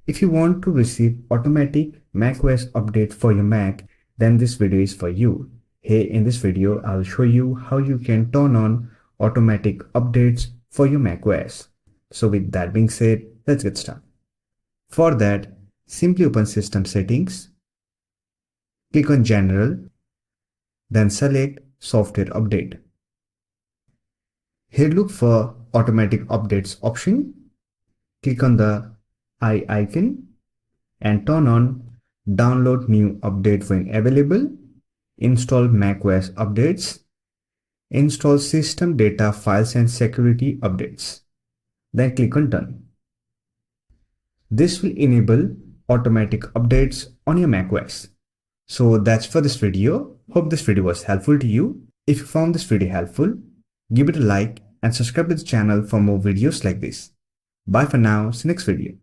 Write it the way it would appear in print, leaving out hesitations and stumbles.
If you want to receive automatic macOS update for your Mac, then this video is for you. Here in this video, I'll show you how you can turn on automatic updates for your macOS. So with that being said, let's get started. For that, simply open System Settings, click on General, then select Software Update. Here look for Automatic Updates option. Click on the eye icon and turn on Download New Update when available, Install macOS Updates, Install System Data Files and Security Updates. Then click on Done. This will enable automatic updates on your macOS. So that's for this video. Hope this video was helpful to you. If you found this video helpful, give it a like and subscribe to the channel for more videos like this. Bye for now. See you next video.